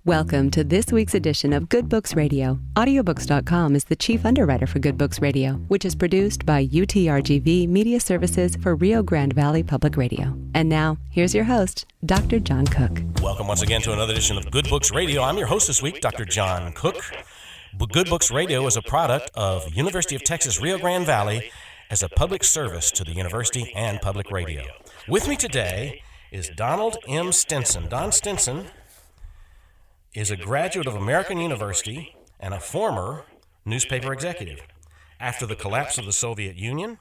Welcome to this week's edition of Good Books Radio. Audiobooks.com is the chief underwriter for Good Books Radio, which is produced by UTRGV Media Services for Rio Grande Valley Public Radio. And now, here's your host, Dr. John Cook. Welcome once again to another edition of Good Books Radio. I'm your host this week, Dr. John Cook. Good Books Radio is a product of University of Texas Rio Grande Valley as a public service to the university and public radio. With me today is Donald M. Stinson. Don Stinson is a graduate of American University and a former newspaper executive. After the collapse of the Soviet Union,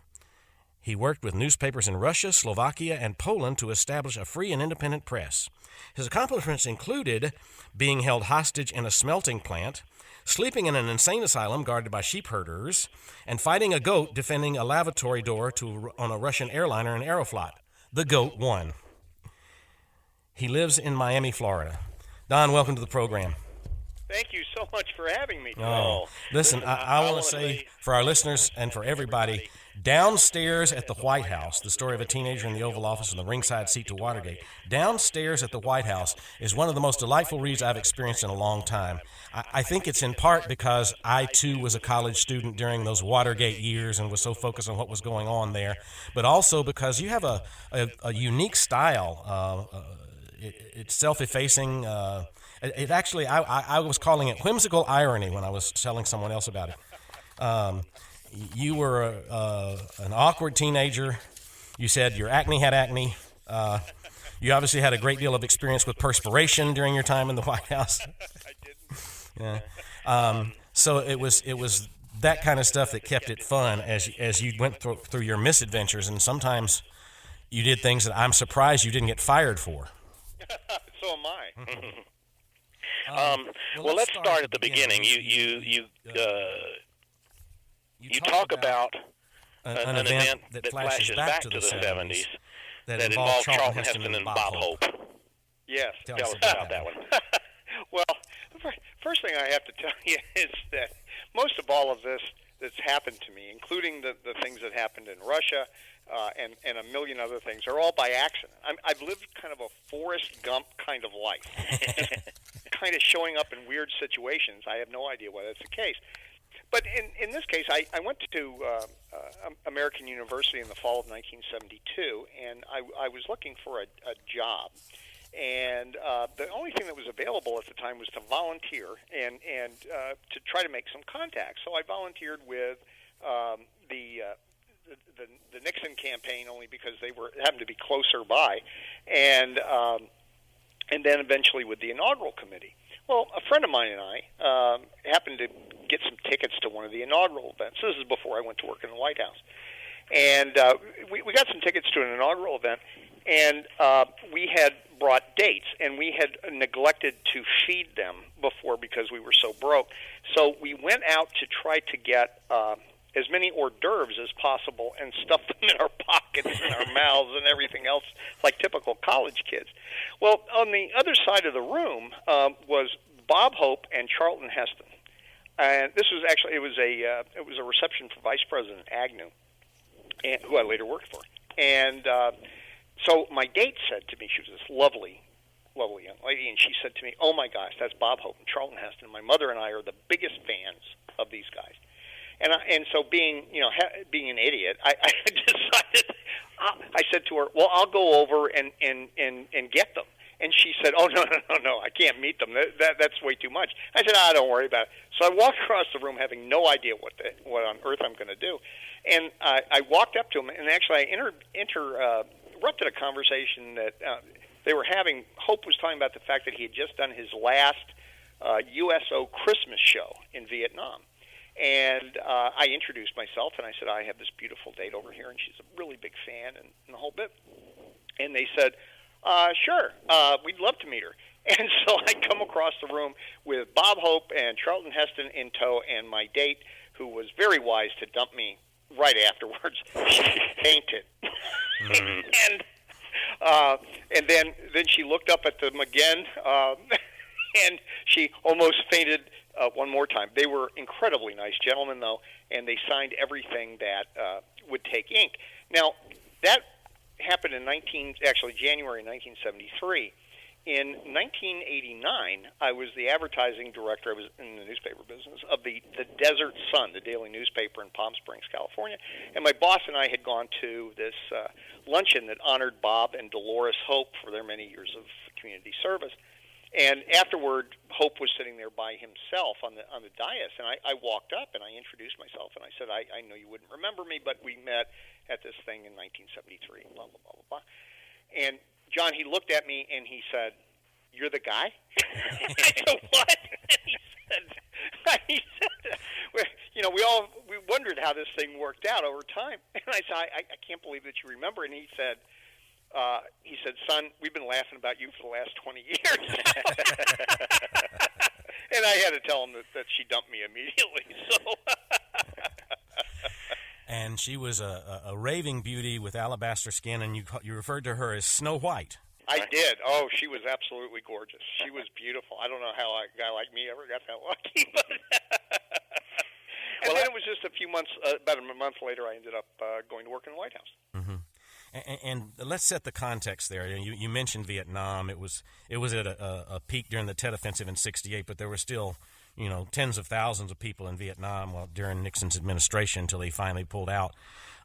he worked with newspapers in Russia, Slovakia, and Poland to establish a free and independent press. His accomplishments included being held hostage in a smelting plant, sleeping in an insane asylum guarded by sheep herders, and fighting a goat defending a lavatory door on a Russian airliner in Aeroflot. The goat won. He lives in Miami, Florida. Don, welcome to the program. Thank you so much for having me. Listen, I want to say for our listeners and for everybody, downstairs at the White House, the story of a teenager in the Oval Office and the ringside seat to Watergate, downstairs at the White House is one of the most delightful reads I've experienced in a long time. I think it's in part because I, too, was a college student during those Watergate years and was so focused on what was going on there, but also because you have a unique style. It's self-effacing. It actually, I was calling it whimsical irony when I was telling someone else about it. You were an awkward teenager. You said your acne had acne. You obviously had a great deal of experience with perspiration during your time in the White House. I didn't. Yeah. So it was that kind of stuff that kept it fun as you went through your misadventures, and sometimes you did things that I'm surprised you didn't get fired for. So am I. Well, let's start at the beginning. You talk about an event that flashes back to the 70s that involved Charlton Heston and Bob Hope. Yes, tell us about that one. Well, the first thing I have to tell you is that most of all of this that's happened to me, including the things that happened in Russia, and a million other things, are all by accident. I've lived kind of a Forrest Gump kind of life, kind of showing up in weird situations. I have no idea why that's the case. But in this case, I went to American University in the fall of 1972, and I was looking for a job. And the only thing that was available at the time was to volunteer and to try to make some contacts. So I volunteered with the Nixon campaign, only because they happened to be closer by, and then eventually with the inaugural committee. Well, a friend of mine and I happened to get some tickets to one of the inaugural events. This is before I went to work in the White House, and we got some tickets to an inaugural event, and we had brought dates, and we had neglected to feed them before because we were so broke. So we went out to try to get as many hors d'oeuvres as possible and stuff them in our pockets and our mouths and everything else like typical college kids. Well, on the other side of the room was Bob Hope and Charlton Heston. And this was actually, it was a reception for Vice President Agnew, who I later worked for. And so my date said to me, she was this lovely young lady, and she said to me, "Oh my gosh, that's Bob Hope and Charlton Heston. My mother and I are the biggest fans of these guys." And so being an idiot, I decided. I said to her, "Well, I'll go over and get them." And she said, "Oh no, I can't meet them. That's way too much." I said, "Don't worry about it." So I walked across the room, having no idea what on earth I'm going to do, and I walked up to them, and actually I interrupted a conversation that they were having. Hope was talking about the fact that he had just done his last USO Christmas show in Vietnam. And I introduced myself, and I said, "I have this beautiful date over here," and she's a really big fan and the whole bit. And they said, "Sure, we'd love to meet her." And so I come across the room with Bob Hope and Charlton Heston in tow, and my date, who was very wise to dump me right afterwards, she fainted. And then she looked up at them again, and she almost fainted one more time. They were incredibly nice gentlemen, though, and they signed everything that would take ink. Now, that happened in January 1973, in 1989, I was the advertising director. I was in the newspaper business of the Desert Sun, the daily newspaper in Palm Springs, California. And my boss and I had gone to this luncheon that honored Bob and Dolores Hope for their many years of community service. And afterward, Hope was sitting there by himself on the dais, and I walked up and I introduced myself and I said, I know you wouldn't remember me, but we met at this thing in 1973, blah, blah, blah, blah, blah. And John, he looked at me and he said, "You're the guy?" I said, "What?" And he said, we wondered how this thing worked out over time. And I said, I can't believe that you remember. And he said, "Son, we've been laughing about you for the last 20 years." And I had to tell him that she dumped me immediately. So. And she was a raving beauty with alabaster skin, and you referred to her as Snow White. I did. Oh, she was absolutely gorgeous. She was beautiful. I don't know how a guy like me ever got that lucky. But and then it was just a few months, about a month later, I ended up going to work in the White House. Mm-hmm. And let's set the context there. You mentioned Vietnam. It was at a peak during the Tet Offensive in '68, but there were still, tens of thousands of people in Vietnam during Nixon's administration until he finally pulled out.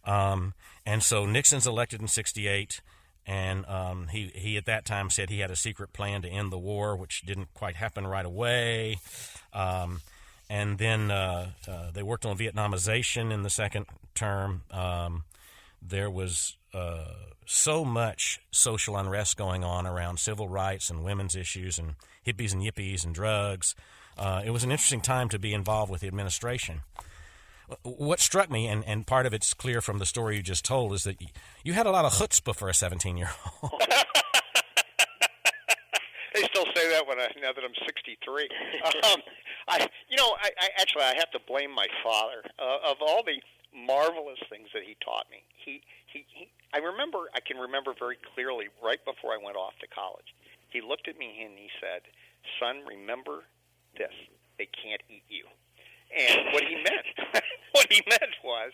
And so Nixon's elected in '68, and he at that time said he had a secret plan to end the war, which didn't quite happen right away. And then they worked on Vietnamization in the second term. There was so much social unrest going on around civil rights and women's issues and hippies and yippies and drugs. It was an interesting time to be involved with the administration. What struck me, and part of it's clear from the story you just told, is that you had a lot of chutzpah for a 17-year-old. They still say that now that I'm 63. I have to blame my father. Of all the marvelous things that he taught me, I can remember very clearly right before I went off to college. He looked at me and he said, "Son, remember this: they can't eat you." And what he meant was,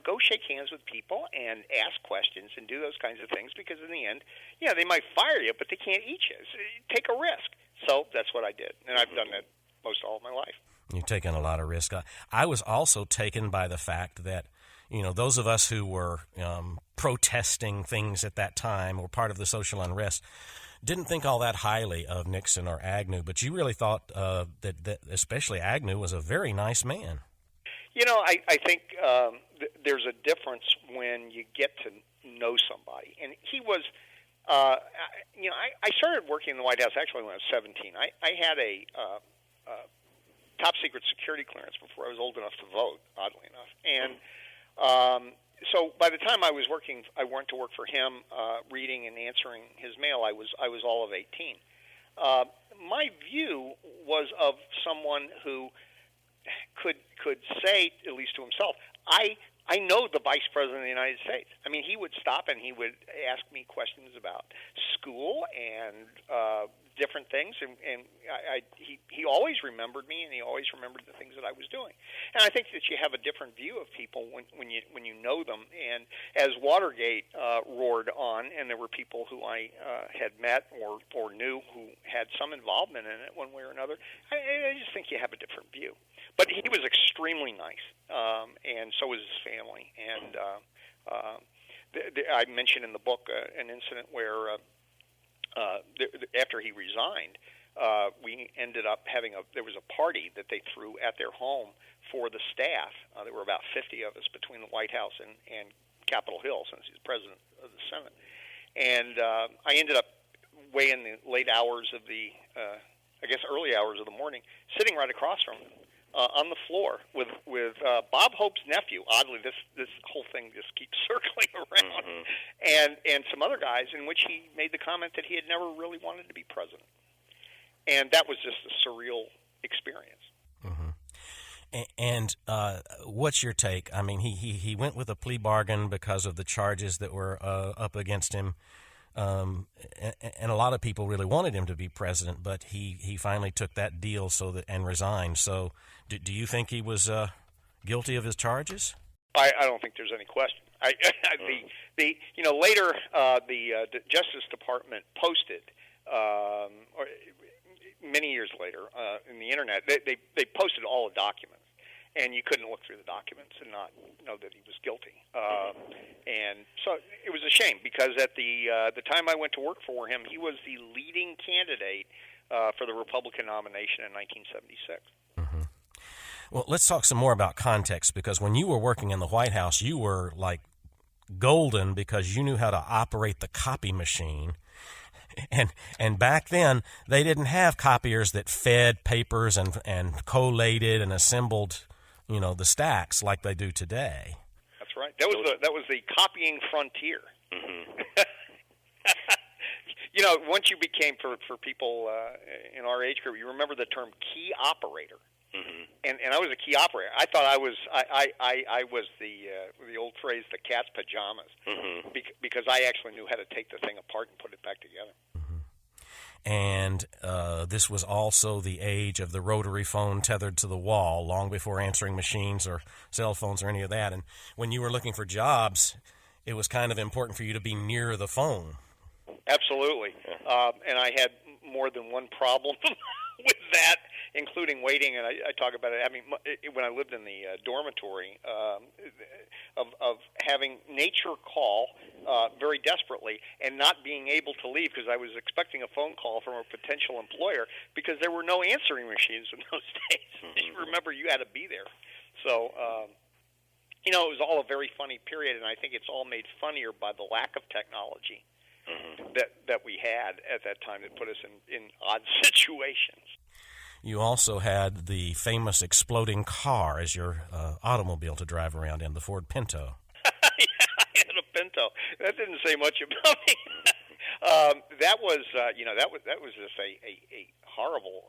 go shake hands with people and ask questions and do those kinds of things, because in the end, they might fire you, but they can't eat you. So take a risk. So that's what I did, and I've done that most all of my life. You've taken a lot of risk. I was also taken by the fact that, those of us who were protesting things at that time or part of the social unrest didn't think all that highly of Nixon or Agnew, but you really thought that especially Agnew was a very nice man. I think there's a difference when you get to know somebody. And he was, I started working in the White House actually when I was 17. I had a top secret security clearance before I was old enough to vote, oddly enough. And so by the time I went to work for him, reading and answering his mail, I was all of 18. My view was of someone who could say, at least to himself, I know the Vice President of the United States. I mean, he would stop and he would ask me questions about school and different things, and he always remembered me, and he always remembered the things that I was doing. And I think that you have a different view of people when you know them. And as Watergate roared on, and there were people who I had met or knew who had some involvement in it one way or another, I just think you have a different view. But he was extremely nice, and so was his family. And I mentioned in the book an incident where after he resigned, we ended up there was a party that they threw at their home for the staff. There were about 50 of us between the White House and Capitol Hill, since he's president of the Senate. And I ended up way in the late hours of early hours of the morning, sitting right across from him. On the floor with Bob Hope's nephew. Oddly, this whole thing just keeps circling around, and some other guys, in which he made the comment that he had never really wanted to be president, and that was just a surreal experience. Mm-hmm. And what's your take? I mean, he went with a plea bargain because of the charges that were up against him. And a lot of people really wanted him to be president, but he finally took that deal and resigned. So do you think he was guilty of his charges? I don't think there's any question. Later the Justice Department posted, or many years later, in the internet, they posted all the documents, and you couldn't look through the documents and not know that he was guilty. And so it was a shame, because at the time I went to work for him, he was the leading candidate for the Republican nomination in 1976. Mm-hmm. Well, let's talk some more about context, because when you were working in the White House, you were like golden because you knew how to operate the copy machine. And back then, they didn't have copiers that fed papers and collated and assembled, the stacks like they do today. That's right. That was the copying frontier. Mm-hmm. Once you became, for people in our age group, you remember the term key operator. Mm-hmm. And I was a key operator. I thought I was the old phrase, the cat's pajamas, mm-hmm. because I actually knew how to take the thing apart and put it back together. Mm-hmm. And this was also the age of the rotary phone tethered to the wall, long before answering machines or cell phones or any of that. And when you were looking for jobs, it was kind of important for you to be near the phone. Absolutely. And I had more than one problem with that, including waiting. And I talk about it. I mean, when I lived in the dormitory, of having nature call very desperately and not being able to leave because I was expecting a phone call from a potential employer because there were no answering machines in those days. Mm-hmm. You remember, you had to be there. So, it was all a very funny period, and I think it's all made funnier by the lack of technology. Mm-hmm. that we had at that time that put us in odd situations. You also had the famous exploding car as your automobile to drive around in, the Ford Pinto. Yeah, I had a Pinto. That didn't say much about me. That was just a horrible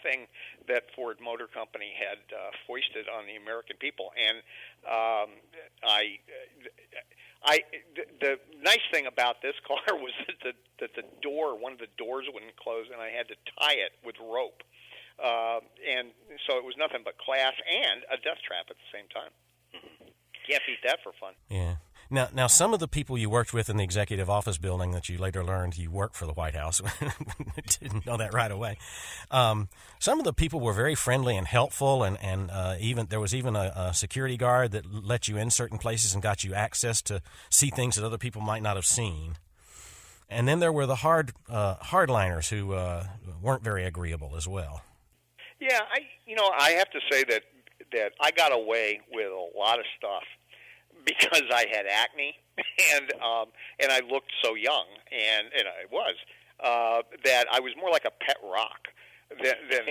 thing that Ford Motor Company had foisted on the American people, and the nice thing about this car was that one of the doors wouldn't close, and I had to tie it with rope, and so it was nothing but class and a death trap at the same time. Can't beat that for fun. Yeah. Now, some of the people you worked with in the executive office building that you later learned you worked for the White House, didn't know that right away. Some of the people were very friendly and helpful, and even there was even a security guard that let you in certain places and got you access to see things that other people might not have seen. And then there were the hardliners who weren't very agreeable as well. Yeah, I have to say that I got away with a lot of stuff because I had acne and I looked so young, and I was that I was more like a pet rock than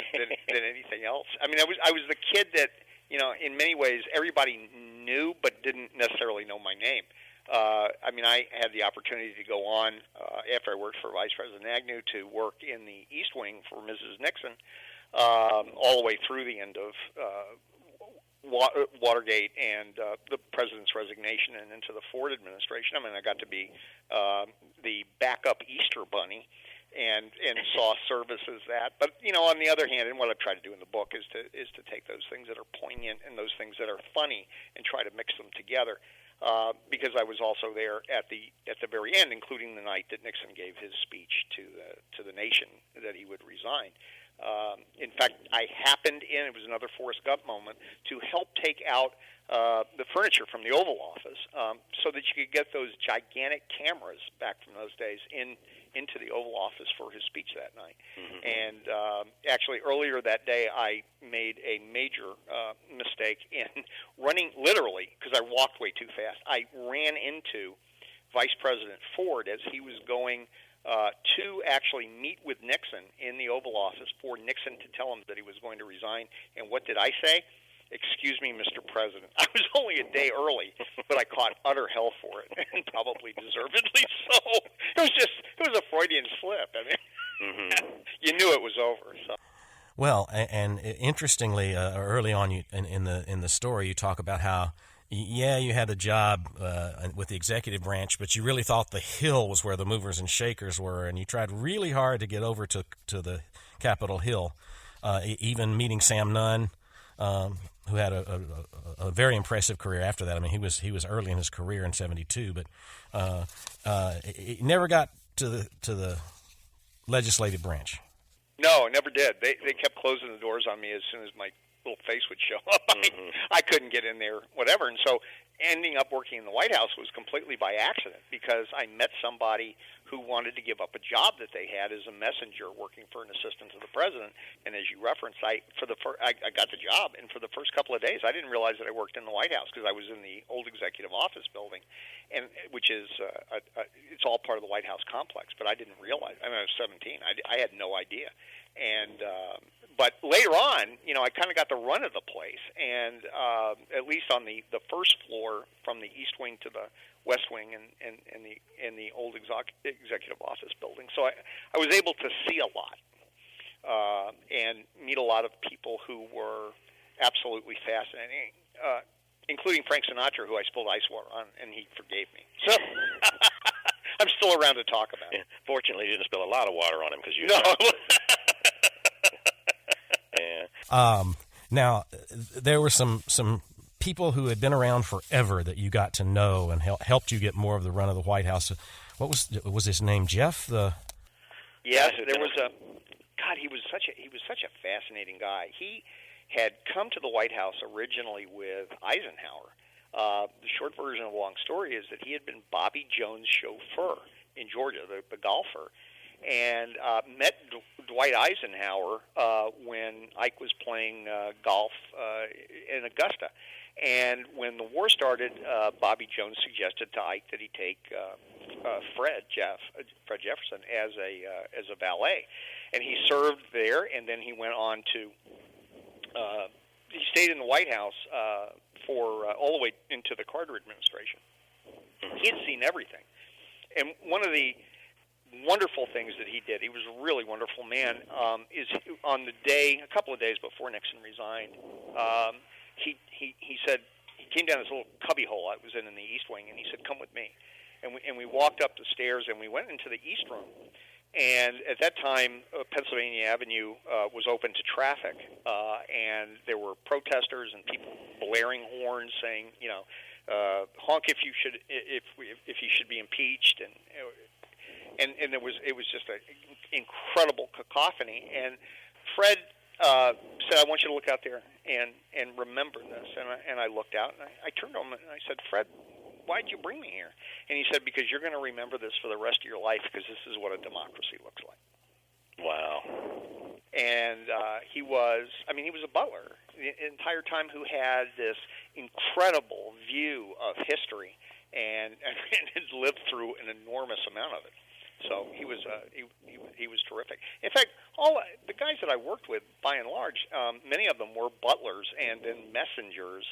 anything else. I mean, I was the kid that in many ways everybody knew but didn't necessarily know my name. I mean, I had the opportunity to go on after I worked for Vice President Agnew to work in the East Wing for Mrs. Nixon all the way through the end of Watergate and the president's resignation and into the Ford administration. I mean, I got to be the backup Easter bunny and saw services that. But on the other hand, and what I've tried to do in the book is to take those things that are poignant and those things that are funny and try to mix them together. Because I was also there at the very end, including the night that Nixon gave his speech to the nation that he would resign. In fact, I happened in, it was another Forrest Gump moment, to help take out the furniture from the Oval Office so that you could get those gigantic cameras back from those days into the Oval Office for his speech that night. Mm-hmm. And actually, earlier that day, I made a major mistake in running, literally, because I walked way too fast. I ran into Vice President Ford as he was going to actually meet with Nixon in the Oval Office for Nixon to tell him that he was going to resign. And what did I say? Excuse me, Mr. President. I was only a day early, but I caught utter hell for it, and probably deservedly so. It was a Freudian slip. I mean, mm-hmm. You knew it was over. So. Well, and interestingly, early on in the story, you talk about how, yeah, you had a job with the executive branch, but you really thought the Hill was where the movers and shakers were, and you tried really hard to get over to the Capitol Hill, even meeting Sam Nunn. who had a very impressive career after that. I mean, he was early in his career in '72, but he never got to the legislative branch. No, never did. They kept closing the doors on me as soon as my little face would show up. I couldn't get in there, whatever. And so ending up working in the White House was completely by accident, because I met somebody who wanted to give up a job that they had as a messenger working for an assistant to the president. And as you referenced, I got the job, and for the first couple of days, I didn't realize that I worked in the White House, because I was in the old executive office building, and which is it's all part of the White House complex. But I didn't realize. I mean, I was 17. I had no idea. And but later on, I kind of got the run of the place, and at least on the first floor, from the east wing to the west wing, and the old executive office building. So I was able to see a lot and meet a lot of people who were absolutely fascinating, including Frank Sinatra, who I spilled ice water on, and he forgave me. So I'm still around to talk about it. Fortunately, you didn't spill a lot of water on him, because you No. Yeah. Now, there were some people who had been around forever that you got to know and helped you get more of the run of the White House. What was his name? Jeff? Yes, there was a. God, he was such a fascinating guy. He had come to the White House originally with Eisenhower. The short version of the long story is that he had been Bobby Jones' chauffeur in Georgia, the golfer, and met Dwight Eisenhower when Ike was playing golf in Augusta. And when the war started, Bobby Jones suggested to Ike that he take Fred Jefferson as a valet, and he served there. And then he went on to he stayed in the White House for all the way into the Carter administration. He had seen everything, and one of the wonderful things that he did, he was a really wonderful man, is on the day, a couple of days before Nixon resigned, he said, he came down this little cubbyhole I was in the East Wing, and he said, "Come with me." And we walked up the stairs, and we went into the East Room. And at that time, Pennsylvania Avenue was open to traffic, and there were protesters and people blaring horns saying, honk if you should be impeached, and it was just an incredible cacophony. And Fred said, "I want you to look out there and remember this." And I looked out, and I turned to him and I said, "Fred, why'd you bring me here?" And he said, "Because you're going to remember this for the rest of your life, because this is what a democracy looks like." Wow. And he was a Butler the entire time, who had this incredible view of history and had lived through an enormous amount of it. So he was terrific. In fact, all the guys that I worked with, by and large, many of them were butlers and then messengers,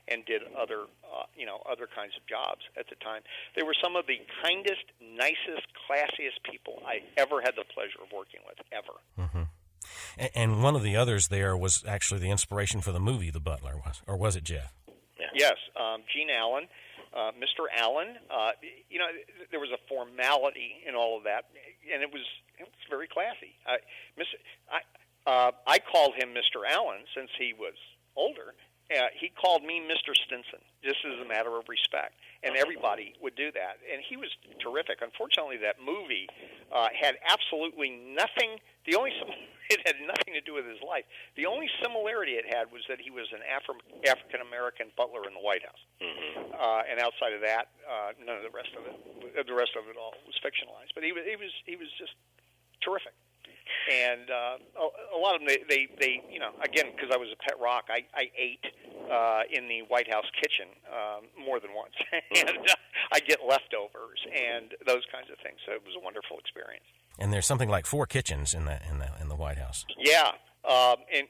and did other kinds of jobs at the time. They were some of the kindest, nicest, classiest people I ever had the pleasure of working with, ever. Mm-hmm. And one of the others there was actually the inspiration for the movie, The Butler, or was it Jeff? Yeah. Yes, Gene Allen. Mr. Allen, there was a formality in all of that, and it was very classy. I called him Mr. Allen since he was older. He called me Mr. Stinson, just as a matter of respect, and everybody would do that. And he was terrific. Unfortunately, that movie had absolutely nothing. It had nothing to do with his life. The only similarity it had was that he was an African American butler in the White House, and outside of that, none of the rest of it. The rest of it all was fictionalized. But he was just terrific. And a lot of them, they again, because I was a pet rock, I ate in the White House kitchen more than once, and I get leftovers and those kinds of things. So it was a wonderful experience. And there's something like 4 kitchens in the White House. Yeah,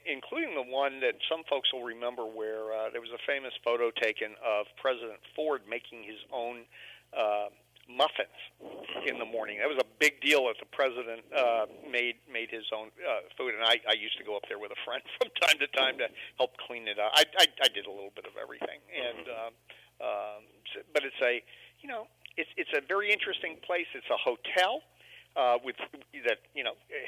including the one that some folks will remember, where there was a famous photo taken of President Ford making his own muffins in the morning. That was a big deal that the president made his own food, and I used to go up there with a friend from time to time to help clean it up. I did a little bit of everything, and but it's a very interesting place. It's a hotel. with that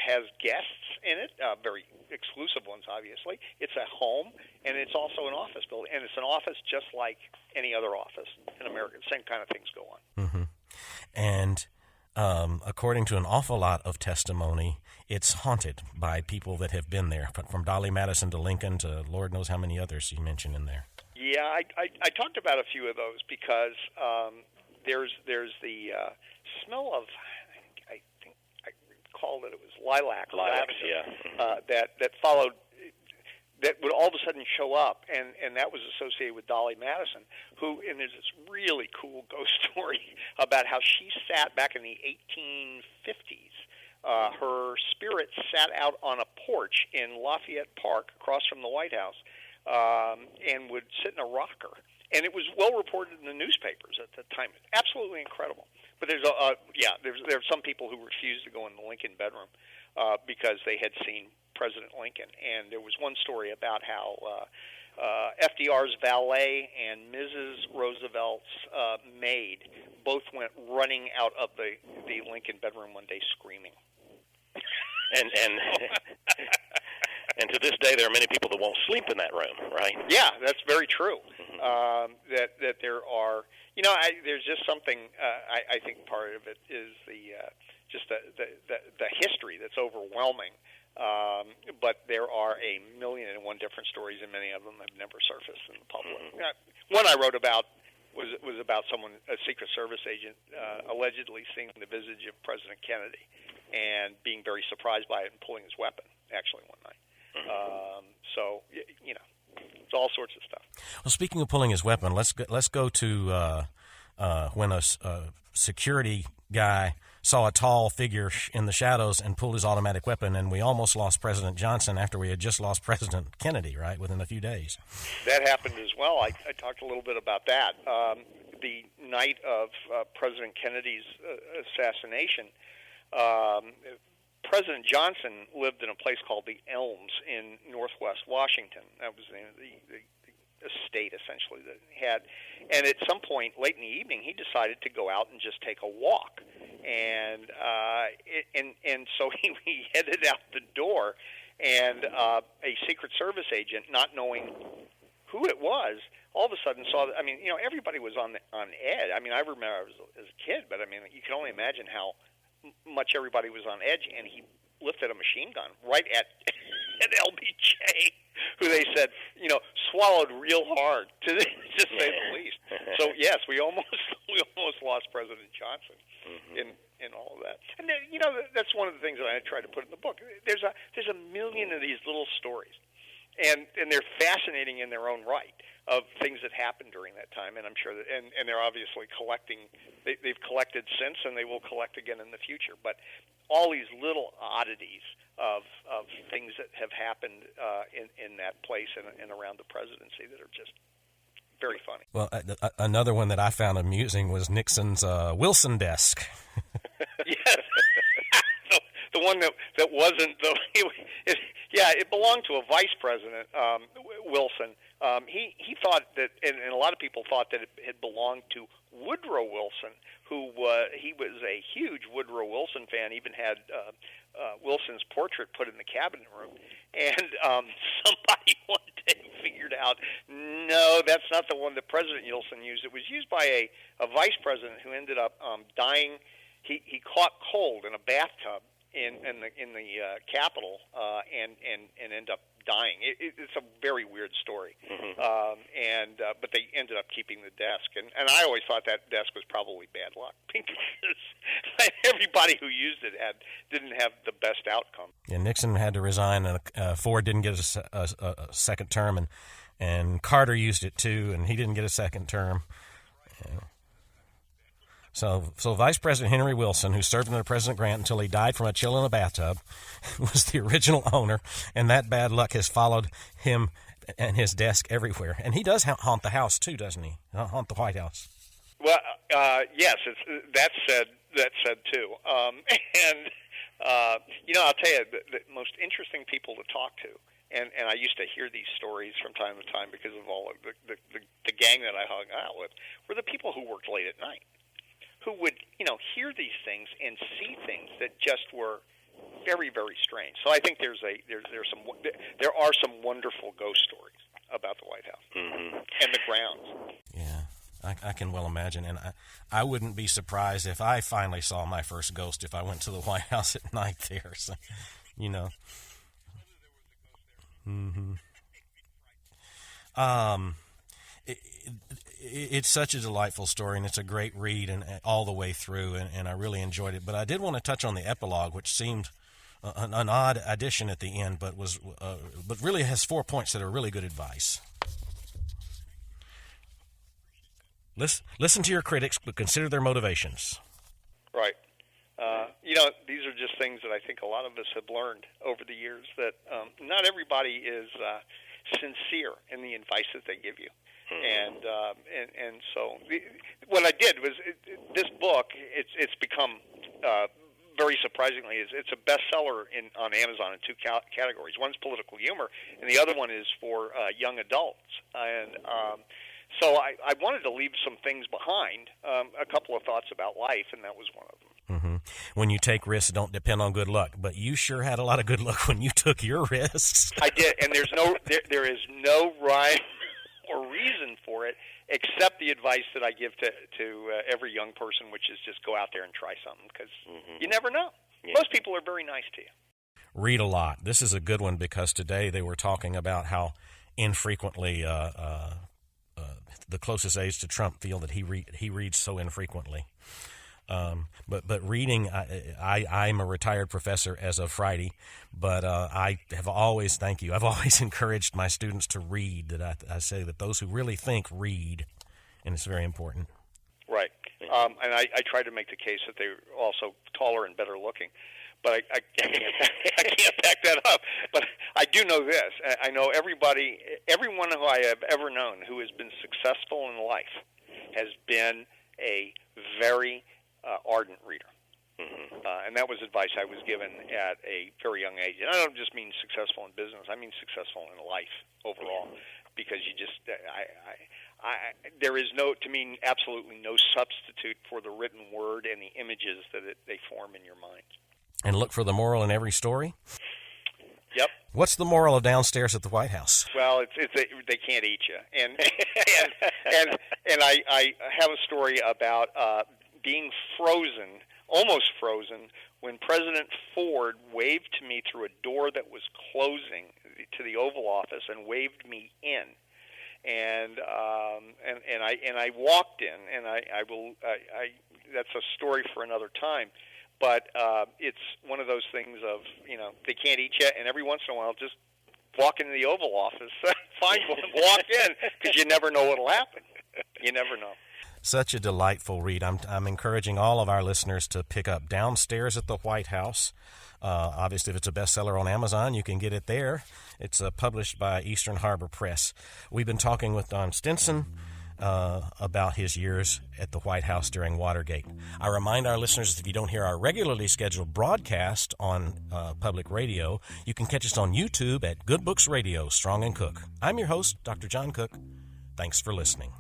has guests in it, very exclusive ones, obviously. It's a home, and it's also an office building, and it's an office just like any other office in America. The same kind of things go on. Mm-hmm. And according to an awful lot of testimony, it's haunted by people that have been there, from Dolly Madison to Lincoln to Lord knows how many others you mentioned in there. Yeah, I talked about a few of those because there's the smell of, I think I recall that it was lilac, yeah. That followed, that would all of a sudden show up, and that was associated with Dolly Madison, who, and there's this really cool ghost story about how she sat back in the 1850s. Her spirit sat out on a porch in Lafayette Park across from the White House, and would sit in a rocker. And it was well reported in the newspapers at the time. Absolutely incredible. But there's there are some people who refused to go in the Lincoln bedroom because they had seen President Lincoln. And there was one story about how FDR's valet and Mrs. Roosevelt's maid both went running out of the Lincoln bedroom one day screaming. And to this day, there are many people that won't sleep in that room, right? Yeah, that's very true. That there are, there's just something. I think part of it is the history that's overwhelming. But there are 1,000,001 different stories, and many of them have never surfaced in the public. One I wrote about was about a Secret Service agent, allegedly seeing the visage of President Kennedy and being very surprised by it and pulling his weapon, actually, one night. It's all sorts of stuff. Well, speaking of pulling his weapon, let's go to when a security guy saw a tall figure in the shadows and pulled his automatic weapon, and we almost lost President Johnson after we had just lost President Kennedy, right, within a few days. That happened as well. I talked a little bit about that. The night of President Kennedy's assassination, President Johnson lived in a place called the Elms in northwest Washington. That was the estate, essentially, that he had. And at some point late in the evening, he decided to go out and just take a walk. And so he headed out the door, and a Secret Service agent, not knowing who it was, all of a sudden saw that. Everybody was on edge. I remember as a kid, but you can only imagine how much everybody was on edge, and he lifted a machine gun right at LBJ, who they said, swallowed real hard, to say the least. So yes, we almost lost President Johnson in all of that. And then, that's one of the things that I try to put in the book. There's a million of these little stories, and they're fascinating in their own right, of things that happened during that time, and I'm sure that, and they're obviously collecting. They've collected since, and they will collect again in the future. But all these little oddities of things that have happened in that place and around the presidency that are just very funny. Well, another one that I found amusing was Nixon's Wilson desk. Yes, the one that wasn't it belonged to a vice president, Wilson. He thought that, and a lot of people thought that it had belonged to Woodrow Wilson, who he was a huge Woodrow Wilson fan. Even had Wilson's portrait put in the cabinet room. And somebody one day figured out, no, that's not the one that President Wilson used. It was used by a vice president who ended up dying. He caught cold in a bathtub in the Capitol and ended up dying. It's a very weird story. But they ended up keeping the desk. And I always thought that desk was probably bad luck, because everybody who used it didn't have the best outcome. Yeah, Nixon had to resign, and Ford didn't get a second term, and Carter used it too, and he didn't get a second term. Yeah. So Vice President Henry Wilson, who served under President Grant until he died from a chill in a bathtub, was the original owner, and that bad luck has followed him and his desk everywhere. And he does haunt the house too, doesn't he? Haunt the White House. Well, yes, that's said too. I'll tell you, the most interesting people to talk to, and I used to hear these stories from time to time because of all of the gang that I hung out with, were the people who worked late at night, who would, hear these things and see things that just were very, very strange. So I think there are some wonderful ghost stories about the White House and the grounds. Yeah, I can well imagine, and I wouldn't be surprised if I finally saw my first ghost if I went to the White House at night there. So, you know. It's such a delightful story, and it's a great read and all the way through, and I really enjoyed it. But I did want to touch on the epilogue, which seemed an odd addition at the end, but really has 4 points that are really good advice. Listen to your critics, but consider their motivations. Right. These are just things that I think a lot of us have learned over the years, that not everybody is sincere in the advice that they give you. And so what I did was this book. It's become very surprisingly it's a bestseller on Amazon in 2 categories. One's political humor, and the other one is for young adults. And so I wanted to leave some things behind, a couple of thoughts about life, and that was one of them. Mm-hmm. When you take risks, don't depend on good luck. But you sure had a lot of good luck when you took your risks. I did, and there is no rhyme or reason for it except the advice that I give to every young person, which is just go out there and try something, because you never know. Yeah. Most people are very nice to you. Read a lot. This is a good one because today they were talking about how infrequently the closest aides to Trump feel that he reads so infrequently. But reading, I'm a retired professor as of Friday, but I have always, thank you, I've always encouraged my students to read, that I say that those who really think read, and it's very important. Right. And I try to make the case that they're also taller and better looking, but I can't back that up. But I do know this. I know everyone who I have ever known who has been successful in life has been a very ardent reader. And that was advice I was given at a very young age. And I don't just mean successful in business. I mean successful in life overall, because you just there is to me, absolutely no substitute for the written word and the images that they form in your mind. And look for the moral in every story? Yep. What's the moral of Downstairs at the White House? Well, they can't eat you. And I have a story about being frozen, almost frozen, when President Ford waved to me through a door that was closing to the Oval Office and waved me in. And I walked in, and that's a story for another time. But it's one of those things of, they can't eat you, and every once in a while just walk into the Oval Office, find one, walk in, because you never know what will happen. You never know. Such a delightful read. I'm encouraging all of our listeners to pick up Downstairs at the White House. Obviously, if it's a bestseller on Amazon, you can get it there. It's published by Eastern Harbor Press. We've been talking with Don Stinson about his years at the White House during Watergate. I remind our listeners, if you don't hear our regularly scheduled broadcast on public radio, you can catch us on YouTube at Good Books Radio, Strong and Cook. I'm your host, Dr. John Cook. Thanks for listening.